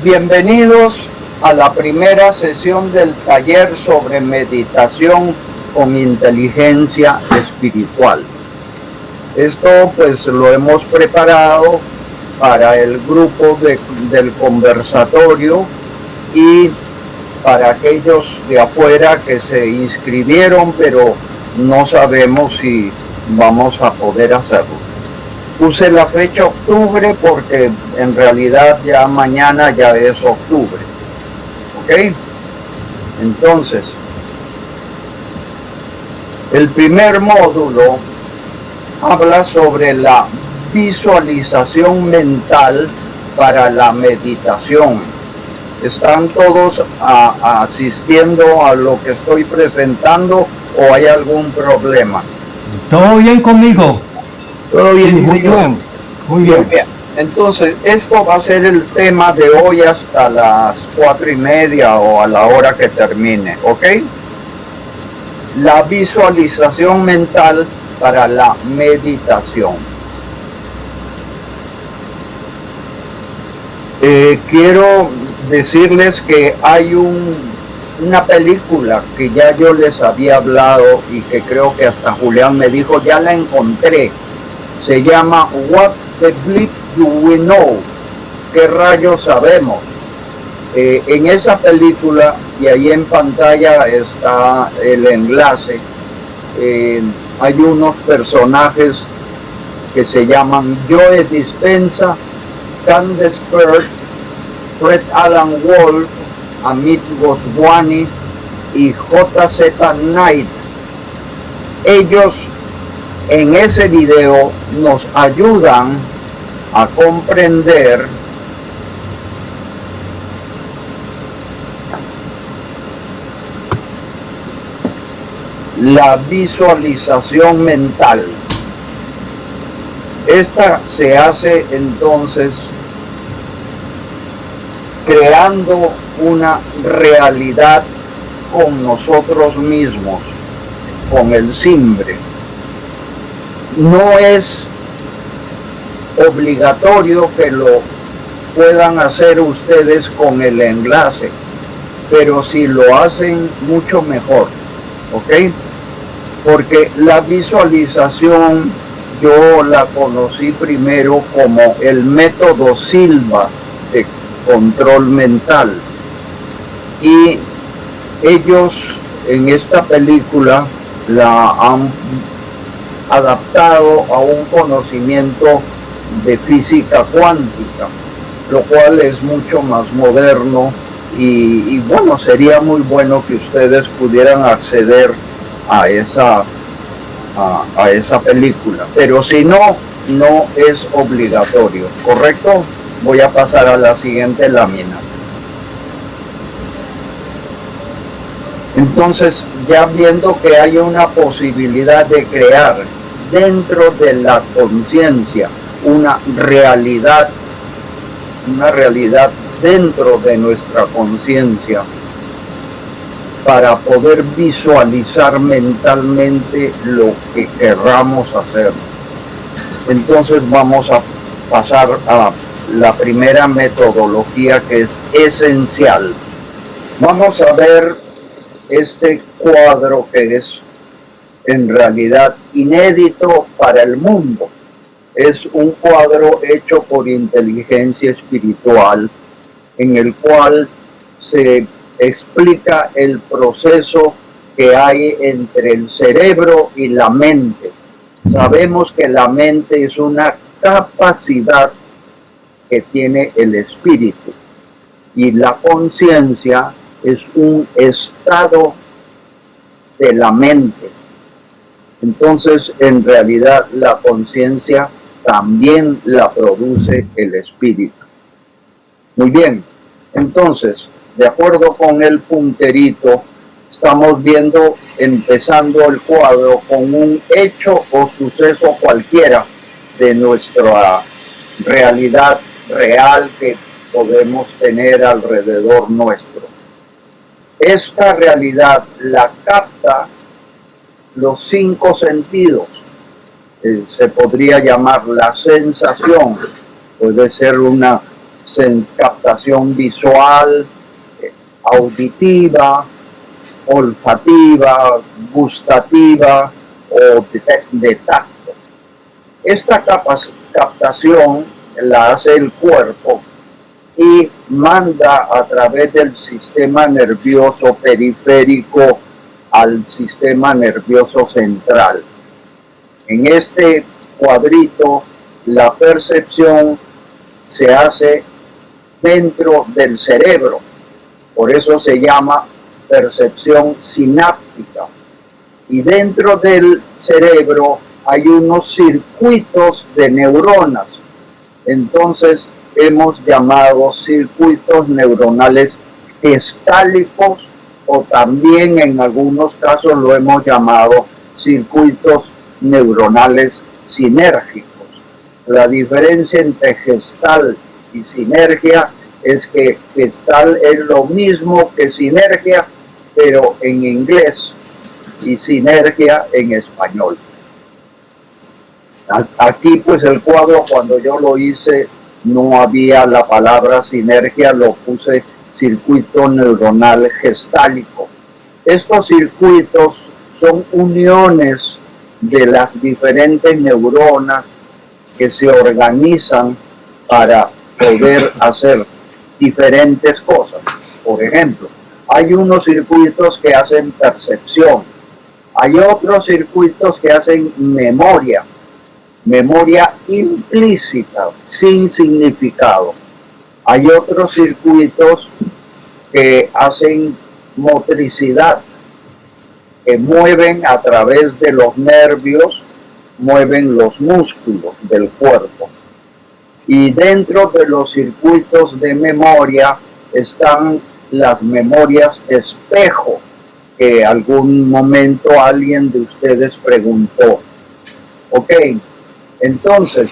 Bienvenidos a la primera sesión del taller sobre meditación con inteligencia espiritual. Esto pues lo hemos preparado para el grupo del conversatorio y para aquellos de afuera que se inscribieron, pero no sabemos si vamos a poder hacerlo. Puse la fecha octubre porque en realidad ya mañana ya es octubre. ¿Ok? Entonces, el primer módulo habla sobre la visualización mental para la meditación. ¿Están todos asistiendo a lo que estoy presentando o hay algún problema? ¿Todo bien conmigo? Todo bien, sí, muy bien, muy bien. Entonces, esto va a ser el tema de hoy hasta las 4:30 o a la hora que termine, ¿ok? La visualización mental para la meditación. Quiero decirles que hay una película que ya yo les había hablado y que creo que hasta Julián me dijo, ya la encontré. Se llama What the Bleep Do We Know? ¿Qué rayos sabemos? En esa película, y ahí en pantalla está el enlace, hay unos personajes que se llaman Joe Dispenza, Candace Pert, Fred Alan Wolf, Amit Goswami y J.Z. Knight. Ellos en ese video nos ayudan a comprender la visualización mental. Esta se hace entonces creando una realidad con nosotros mismos, con el simbre. No es obligatorio que lo puedan hacer ustedes con el enlace, pero si lo hacen mucho mejor, ¿ok? Porque la visualización yo la conocí primero como el método Silva de control mental, y ellos en esta película la han adaptado a un conocimiento de física cuántica, lo cual es mucho más moderno y bueno, sería muy bueno que ustedes pudieran acceder a esa película, pero si no, no es obligatorio, ¿correcto? Voy a pasar a la siguiente lámina. Entonces, ya viendo que hay una posibilidad de crear dentro de la conciencia una realidad dentro de nuestra conciencia para poder visualizar mentalmente lo que querramos hacer. Entonces vamos a pasar a la primera metodología, que es esencial. Vamos a ver este cuadro que es en realidad inédito para el mundo. Es un cuadro hecho por inteligencia espiritual en el cual se explica el proceso que hay entre el cerebro y la mente. Sabemos que la mente es una capacidad que tiene el espíritu y la conciencia es un estado de la mente. Entonces, en realidad, la conciencia también la produce el espíritu. Muy bien, entonces, de acuerdo con el punterito, estamos viendo, empezando el cuadro con un hecho o suceso cualquiera de nuestra realidad real que podemos tener alrededor nuestro. Esta realidad la capta los 5 sentidos. Se podría llamar la sensación, puede ser una captación visual, auditiva, olfativa, gustativa o de tacto. Esta captación la hace el cuerpo y manda a través del sistema nervioso periférico al sistema nervioso central. En este cuadrito, la percepción se hace dentro del cerebro, por eso se llama percepción sináptica. Y dentro del cerebro hay unos circuitos de neuronas. Entonces hemos llamado circuitos neuronales gestálicos, o también en algunos casos lo hemos llamado circuitos neuronales sinérgicos. La diferencia entre gestal y sinergia es que gestal es lo mismo que sinergia, pero en inglés, y sinergia en español. Aquí pues el cuadro, cuando yo lo hice, no había la palabra sinergia, lo puse circuito neuronal gestálico. Estos circuitos son uniones de las diferentes neuronas que se organizan para poder hacer diferentes cosas. Por ejemplo, hay unos circuitos que hacen percepción, hay otros circuitos que hacen memoria implícita, sin significado. Hay otros circuitos que hacen motricidad, que mueven a través de los nervios, mueven los músculos del cuerpo. Y dentro de los circuitos de memoria están las memorias espejo, que algún momento alguien de ustedes preguntó. Ok, entonces,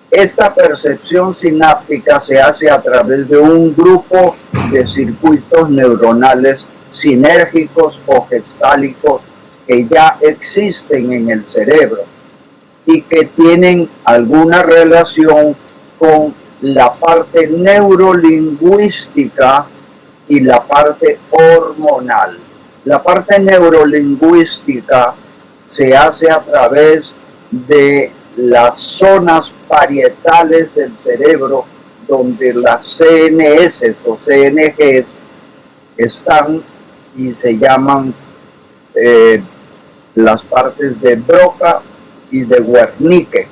esta percepción sináptica se hace a través de un grupo de circuitos neuronales sinérgicos o gestálicos que ya existen en el cerebro y que tienen alguna relación con la parte neurolingüística y la parte hormonal. La parte neurolingüística se hace a través de las zonas parietales del cerebro donde las CNS o CNGs están y se llaman las partes de Broca y de Wernicke.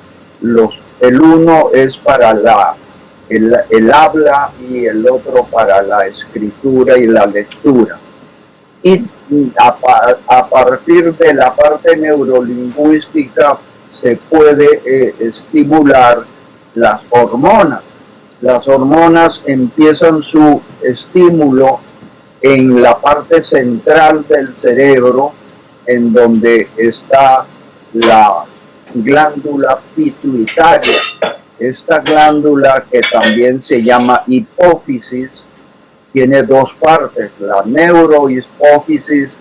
El uno es para el habla y el otro para la escritura y la lectura. Y a partir de la parte neurolingüística se puede estimular las hormonas. Las hormonas empiezan su estímulo en la parte central del cerebro, en donde está la glándula pituitaria. Esta glándula, que también se llama hipófisis, tiene dos partes, la neurohipófisis,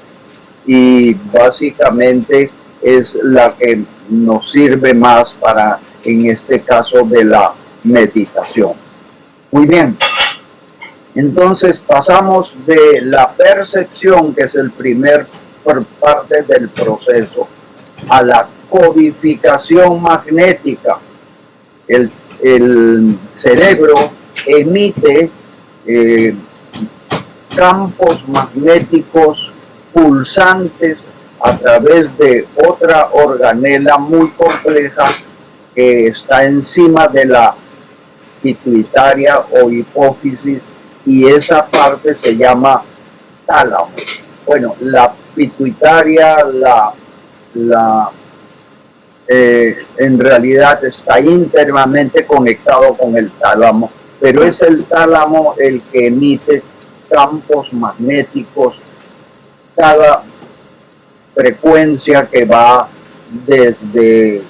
y básicamente es la que nos sirve más para, en este caso, de la meditación. Muy bien, entonces pasamos de la percepción, que es el primer parte del proceso, a la codificación magnética. El cerebro emite campos magnéticos pulsantes a través de otra organela muy compleja que está encima de la pituitaria o hipófisis, y esa parte se llama tálamo. Bueno, la pituitaria en realidad está íntimamente conectado con el tálamo, pero es el tálamo el que emite campos magnéticos, cada frecuencia que va desde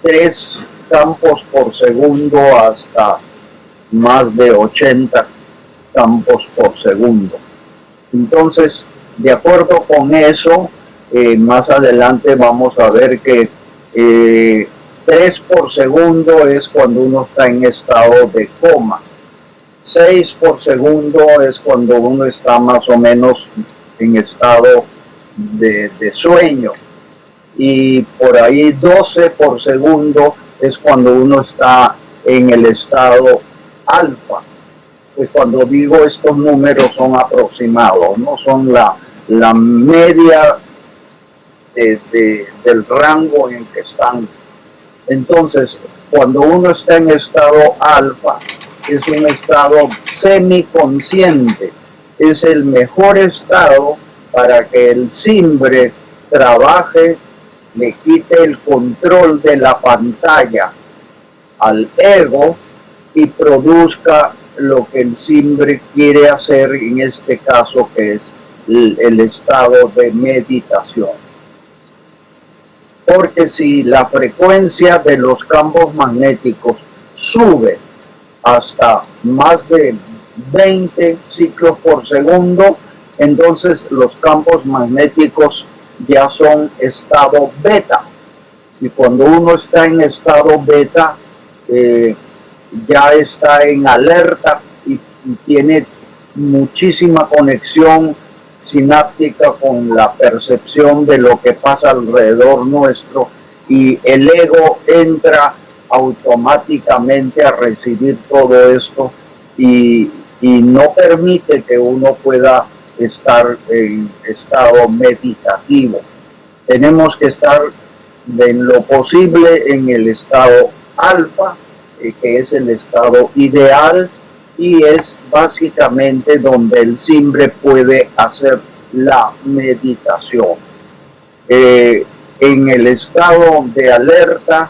3 campos por segundo hasta más de 80 campos por segundo. Entonces, de acuerdo con eso, más adelante vamos a ver que 3 por segundo es cuando uno está en estado de coma. 6 por segundo es cuando uno está más o menos en estado de sueño, y por ahí 12 por segundo es cuando uno está en el estado alfa. Pues cuando digo estos números son aproximados, no son la media del rango en que están. Entonces, cuando uno está en estado alfa, es un estado semiconsciente, es el mejor estado para que el simbre trabaje, le quite el control de la pantalla al ego y produzca lo que el simbre quiere hacer, en este caso que es el estado de meditación. Porque si la frecuencia de los campos magnéticos sube hasta más de 20 ciclos por segundo, entonces los campos magnéticos ya son estado beta. Y cuando uno está en estado beta, ya está en alerta y tiene muchísima conexión sináptica con la percepción de lo que pasa alrededor nuestro, y el ego entra automáticamente a recibir todo esto y no permite que uno pueda estar en estado meditativo. Tenemos que estar en lo posible en el estado alfa, que es el estado ideal, y es básicamente donde el simbre puede hacer la meditación. En el estado de alerta,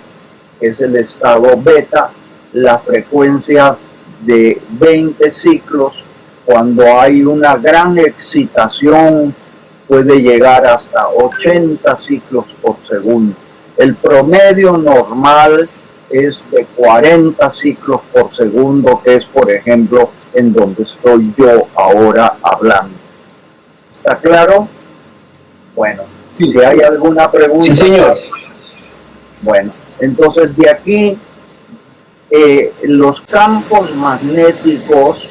que es el estado beta, la frecuencia de 20 ciclos, cuando hay una gran excitación, puede llegar hasta 80 ciclos por segundo. El promedio normal es de 40 ciclos por segundo, que es, por ejemplo, en donde estoy yo ahora hablando. ¿Está claro? Bueno, sí. Si hay alguna pregunta. Sí, señor. Bueno, entonces de aquí, los campos magnéticos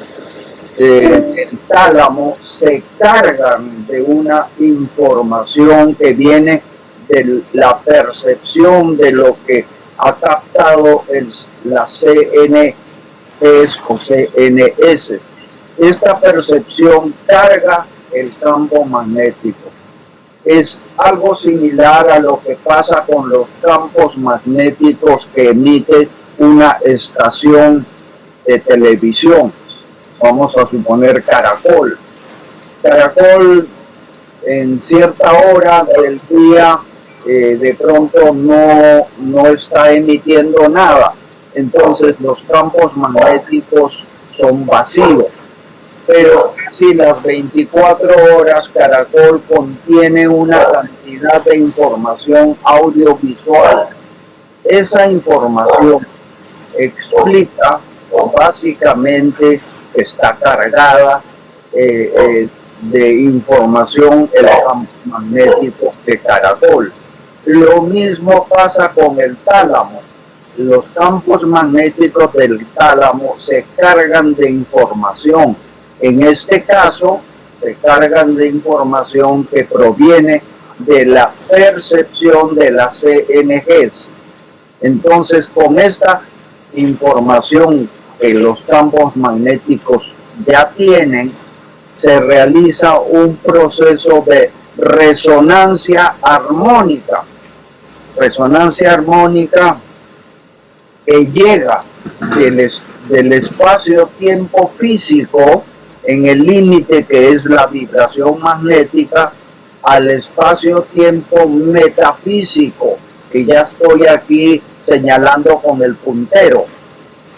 del tálamo se cargan de una información que viene de la percepción de lo que ha captado la CNS o CNS. Esta percepción carga el campo magnético. Es algo similar a lo que pasa con los campos magnéticos que emite una estación de televisión. Vamos a suponer Caracol. Caracol en cierta hora del día de pronto no está emitiendo nada, entonces los campos magnéticos son vacíos. Pero si las 24 horas Caracol contiene una cantidad de información audiovisual, esa información explica básicamente que está cargada de información el campo magnético de Caracol. Lo mismo pasa con el tálamo. Los campos magnéticos del tálamo se cargan de información. En este caso, se cargan de información que proviene de la percepción de las CNGs. Entonces, con esta información que los campos magnéticos ya tienen, se realiza un proceso de resonancia armónica. Resonancia armónica que llega del espacio-tiempo físico, en el límite que es la vibración magnética, al espacio-tiempo metafísico, que ya estoy aquí señalando con el puntero.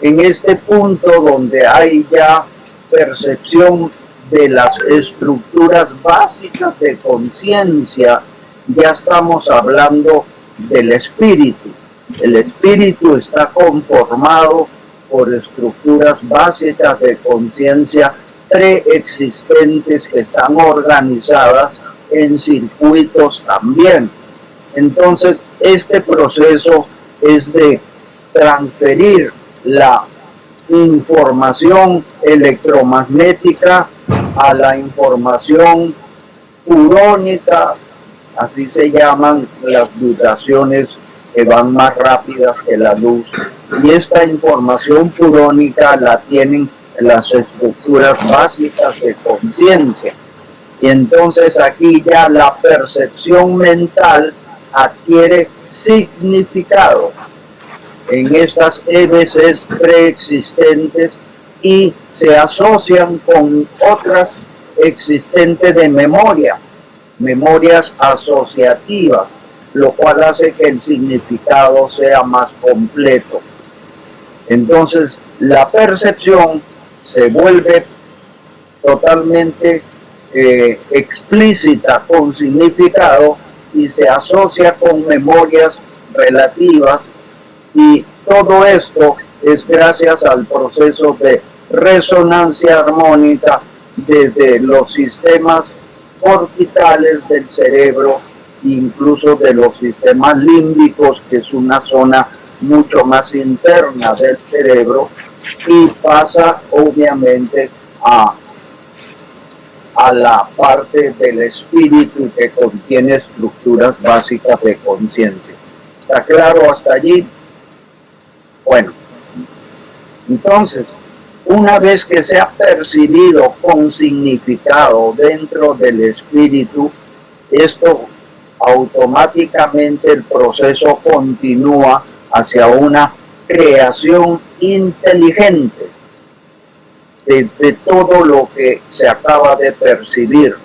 En este punto donde hay ya percepción de las estructuras básicas de conciencia, ya estamos hablando del espíritu. El espíritu está conformado por estructuras básicas de conciencia preexistentes que están organizadas en circuitos también. Entonces, este proceso es de transferir la información electromagnética a la información purónica, así se llaman las vibraciones que van más rápidas que la luz. Y esta información purónica la tienen las estructuras básicas de conciencia. Y entonces aquí ya la percepción mental adquiere significado en estas EBCs preexistentes y se asocian con otras existentes de memoria, memorias asociativas, lo cual hace que el significado sea más completo. Entonces, la percepción se vuelve totalmente explícita con significado y se asocia con memorias relativas, y todo esto es gracias al proceso de resonancia armónica desde los sistemas orbitales del cerebro, incluso de los sistemas límbicos, que es una zona mucho más interna del cerebro, y pasa obviamente a la parte del espíritu que contiene estructuras básicas de conciencia. ¿Está claro hasta allí? Bueno, entonces, una vez que se ha percibido con significado dentro del espíritu, esto automáticamente el proceso continúa hacia una creación inteligente de todo lo que se acaba de percibir.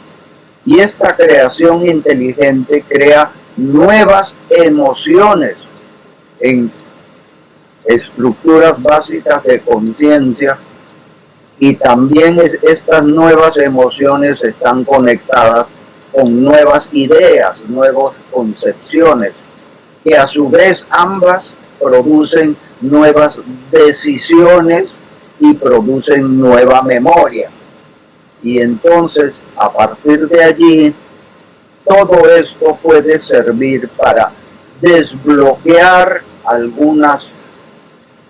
Y esta creación inteligente crea nuevas emociones en estructuras básicas de conciencia, y también estas nuevas emociones están conectadas con nuevas ideas, nuevas concepciones, que a su vez ambas producen nuevas decisiones y producen nueva memoria. Y entonces, a partir de allí, todo esto puede servir para desbloquear algunas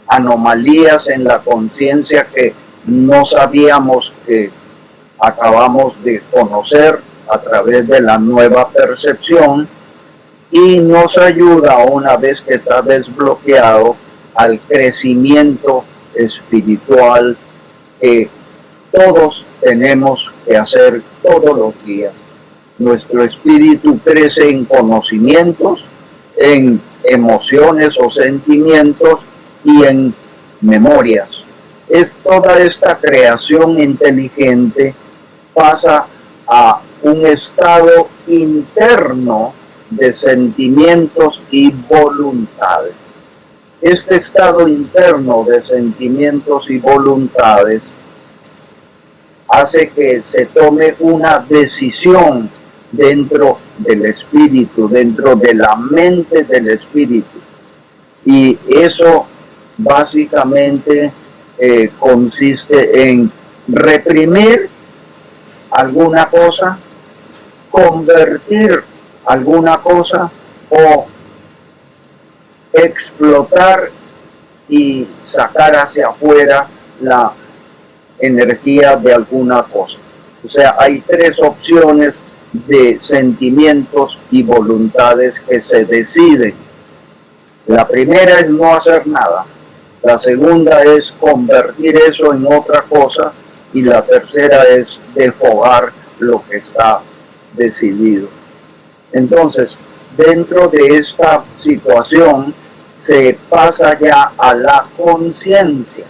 anomalías en la conciencia que no sabíamos que acabamos de conocer a través de la nueva percepción, y nos ayuda, una vez que está desbloqueado, al crecimiento espiritual que todos tenemos que hacer todos los días. Nuestro espíritu crece en conocimientos, en emociones o sentimientos y en memorias. Es toda esta creación inteligente pasa a un estado interno de sentimientos y voluntades. Este estado interno de sentimientos y voluntades hace que se tome una decisión dentro del espíritu, dentro de la mente del espíritu. Y eso básicamente consiste en reprimir alguna cosa, convertir alguna cosa o explotar y sacar hacia afuera la energía de alguna cosa. O sea, hay tres opciones de sentimientos y voluntades que se deciden. La primera es no hacer nada, la segunda es convertir eso en otra cosa, y la tercera es desfogar lo que está decidido. Entonces, dentro de esta situación se pasa ya a la conciencia.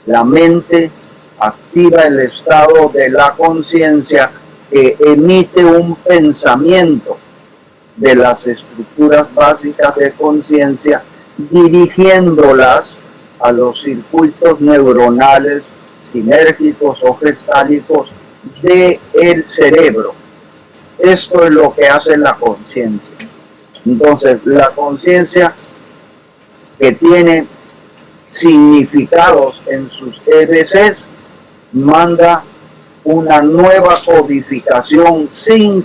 La mente activa el estado de la conciencia, que emite un pensamiento de las estructuras básicas de conciencia, dirigiéndolas a los circuitos neuronales sinérgicos o gestálicos del cerebro. Esto es lo que hace la conciencia. Entonces, la conciencia, que tiene significados en sus EBCs, manda una nueva codificación sin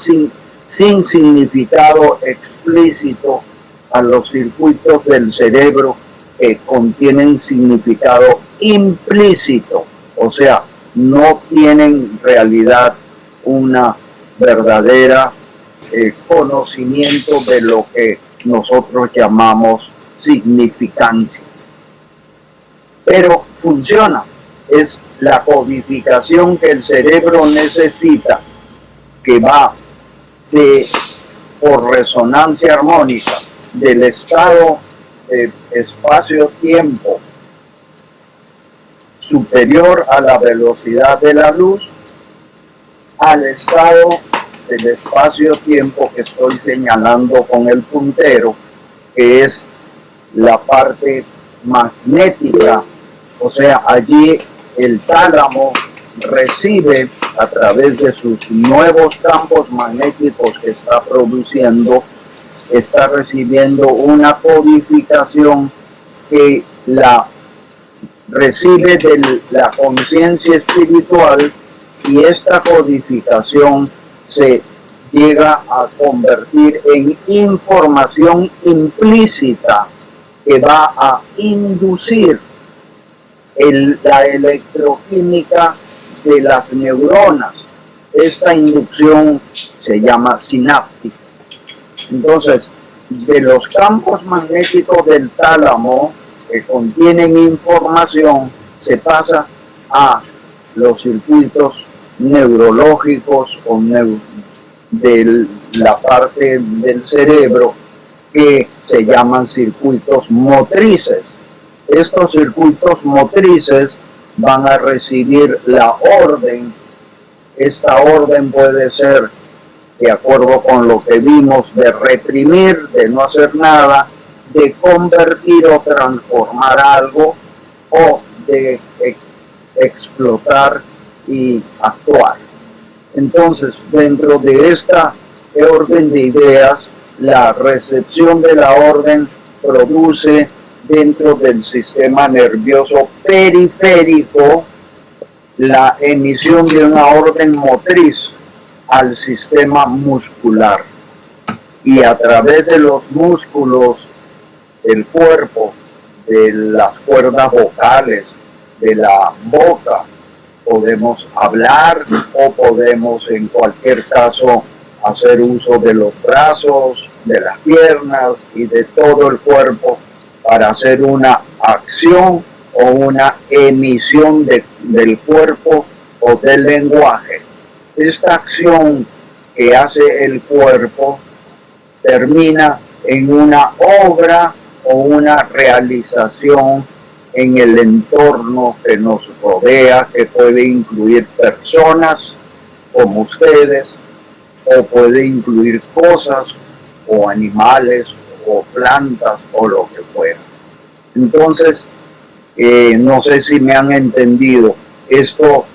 significado explícito a los circuitos del cerebro que contienen significado implícito, o sea, no tienen en realidad una verdadera conocimiento de lo que nosotros llamamos significancia. Pero funciona, es la codificación que el cerebro necesita, que va por resonancia armónica del estado de espacio-tiempo superior a la velocidad de la luz al estado del espacio-tiempo que estoy señalando con el puntero, que es la parte magnética, o sea, allí el tálamo recibe a través de sus nuevos campos magnéticos que está produciendo, está recibiendo una codificación que la recibe de la conciencia espiritual, y esta codificación se llega a convertir en información implícita que va a inducir la electroquímica de las neuronas. Esta inducción se llama sináptica. Entonces, de los campos magnéticos del tálamo que contienen información, se pasa a los circuitos neurológicos o de la parte del cerebro que se llaman circuitos motrices. Estos circuitos motrices van a recibir la orden. Esta orden puede ser, de acuerdo con lo que vimos, de reprimir, de no hacer nada, de convertir o transformar algo, o de explotar y actuar. Entonces, dentro de esta orden de ideas, la recepción de la orden produce dentro del sistema nervioso periférico la emisión de una orden motriz al sistema muscular, y a través de los músculos del cuerpo, de las cuerdas vocales, de la boca, podemos hablar, o podemos en cualquier caso hacer uso de los brazos, de las piernas y de todo el cuerpo para hacer una acción o una emisión del cuerpo o del lenguaje. Esta acción que hace el cuerpo termina en una obra o una realización en el entorno que nos rodea, que puede incluir personas como ustedes, o puede incluir cosas o animales o plantas o lo que fuera. Entonces, no sé si me han entendido, esto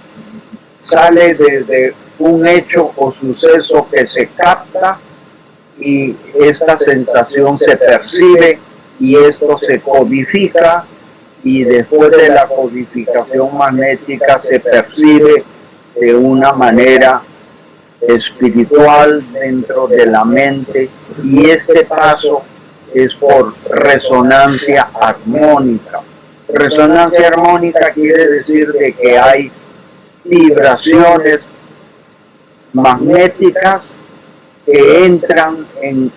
sale desde un hecho o suceso que se capta, y esta sensación se percibe, y esto se codifica, y después de la codificación magnética se percibe de una manera espiritual dentro de la mente, y este paso es por resonancia armónica. Resonancia armónica quiere decir de que hay vibraciones magnéticas que entran en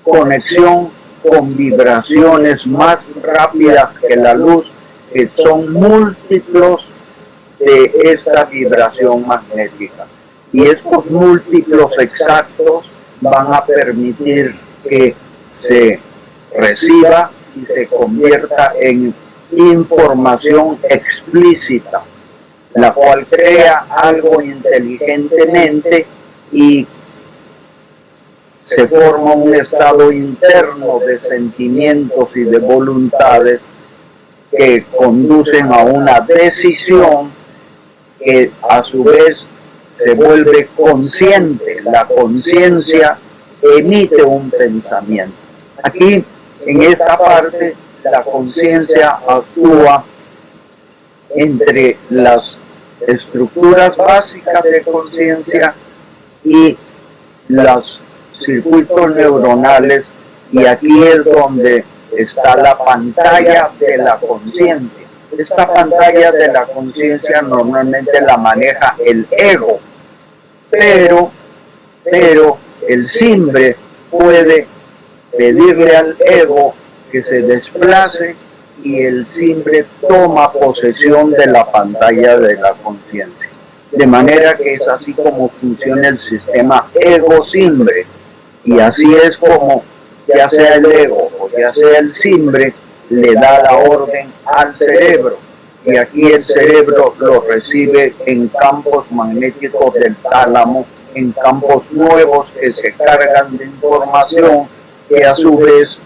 conexión con vibraciones más rápidas que la luz, que son múltiplos de esa vibración magnética. Y estos múltiplos exactos van a permitir que se reciba y se convierta en información explícita, la cual crea algo inteligentemente y se forma un estado interno de sentimientos y de voluntades que conducen a una decisión que a su vez se vuelve consciente. La conciencia emite un pensamiento. Aquí, en esta parte, la conciencia actúa entre las estructuras básicas de conciencia y los circuitos neuronales, y aquí es donde está la pantalla de la conciencia. Esta pantalla de la conciencia normalmente la maneja el ego, pero el simbre puede pedirle al ego que se desplace y el simbre toma posesión de la pantalla de la conciencia. De manera que es así como funciona el sistema ego-simbre. Y así es como, ya sea el ego o ya sea el simbre, le da la orden al cerebro. Y aquí el cerebro lo recibe en campos magnéticos del tálamo, en campos nuevos que se cargan de información que a su vez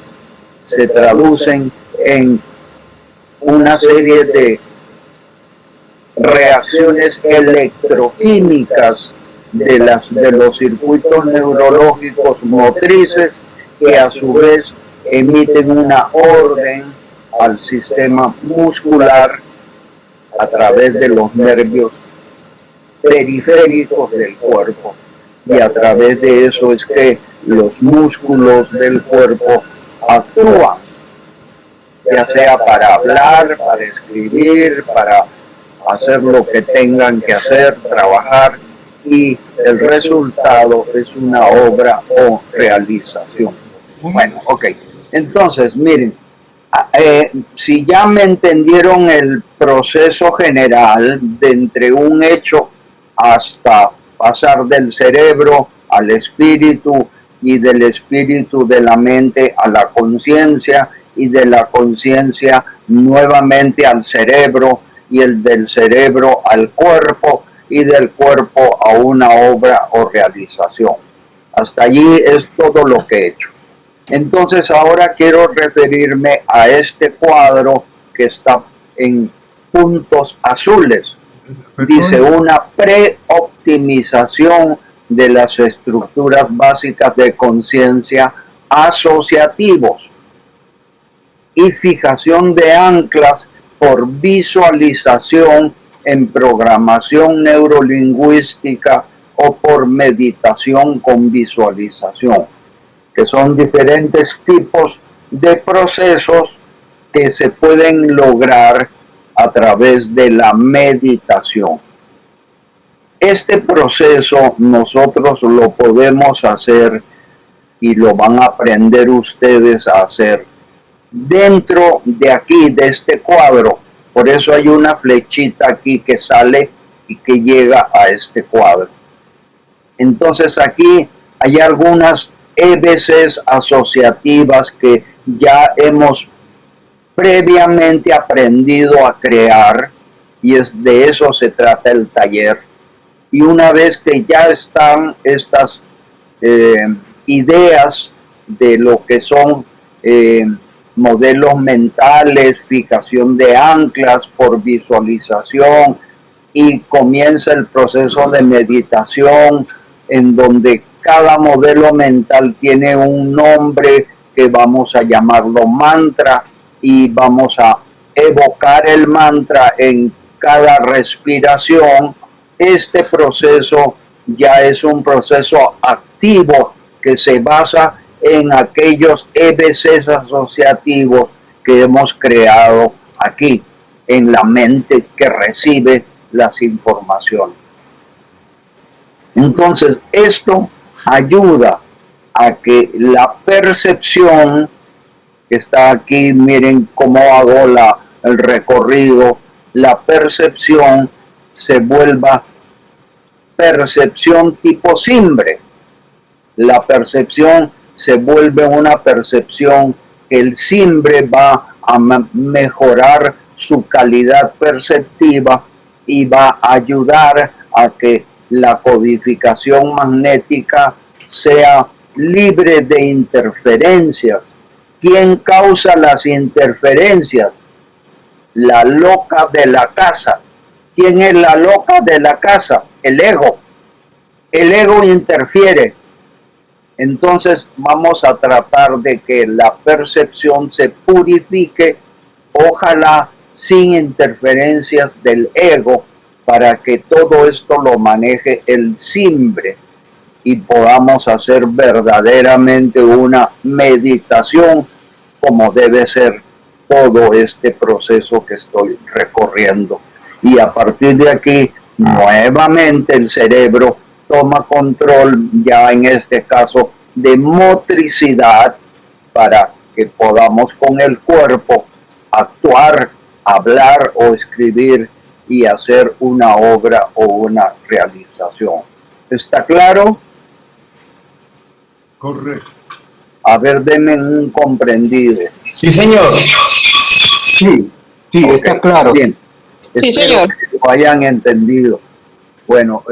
se traducen en una serie de reacciones electroquímicas de los circuitos neurológicos motrices que a su vez emiten una orden al sistema muscular a través de los nervios periféricos del cuerpo, y a través de eso es que los músculos del cuerpo actúan, ya sea para hablar, para escribir, para hacer lo que tengan que hacer, trabajar, y el resultado es una obra o realización. Bueno, ok. Entonces, miren, si ya me entendieron el proceso general de entre un hecho hasta pasar del cerebro al espíritu y del espíritu de la mente a la conciencia y de la conciencia nuevamente al cerebro y el del cerebro al cuerpo y del cuerpo a una obra o realización. Hasta allí es todo lo que he hecho. Entonces ahora quiero referirme a este cuadro que está en puntos azules. Dice una preoptimización de las estructuras básicas de conciencia asociativos y fijación de anclas por visualización en programación neurolingüística o por meditación con visualización, que son diferentes tipos de procesos que se pueden lograr a través de la meditación. Este proceso nosotros lo podemos hacer y lo van a aprender ustedes a hacer dentro de aquí, de este cuadro. Por eso hay una flechita aquí que sale y que llega a este cuadro. Entonces aquí hay algunas EBCs asociativas que ya hemos previamente aprendido a crear, y de eso se trata el taller. Y una vez que ya están estas ideas de lo que son modelos mentales, fijación de anclas por visualización, y comienza el proceso de meditación en donde cada modelo mental tiene un nombre que vamos a llamarlo mantra, y vamos a evocar el mantra en cada respiración. Este proceso ya es un proceso activo que se basa en aquellos EBCs asociativos que hemos creado aquí en la mente que recibe las informaciones. Entonces, esto ayuda a que la percepción que está aquí, miren cómo hago el recorrido, la percepción se vuelva percepción tipo simbre. La percepción se vuelve una percepción que el simbre va a mejorar su calidad perceptiva y va a ayudar a que la codificación magnética sea libre de interferencias. ¿Quién causa las interferencias? La loca de la casa. ¿Quién es la loca de la casa? El ego. El ego interfiere. Entonces vamos a tratar de que la percepción se purifique, ojalá sin interferencias del ego, para que todo esto lo maneje el simbre y podamos hacer verdaderamente una meditación como debe ser todo este proceso que estoy recorriendo. Y a partir de aquí, nuevamente el cerebro toma control, ya en este caso, de motricidad, para que podamos con el cuerpo actuar, hablar o escribir y hacer una obra o una realización. ¿Está claro? Correcto. A ver, denme un comprendido. Sí, señor. Sí, sí, Okay, está claro. Bien. Sí, Espero señor. que lo hayan entendido. Bueno,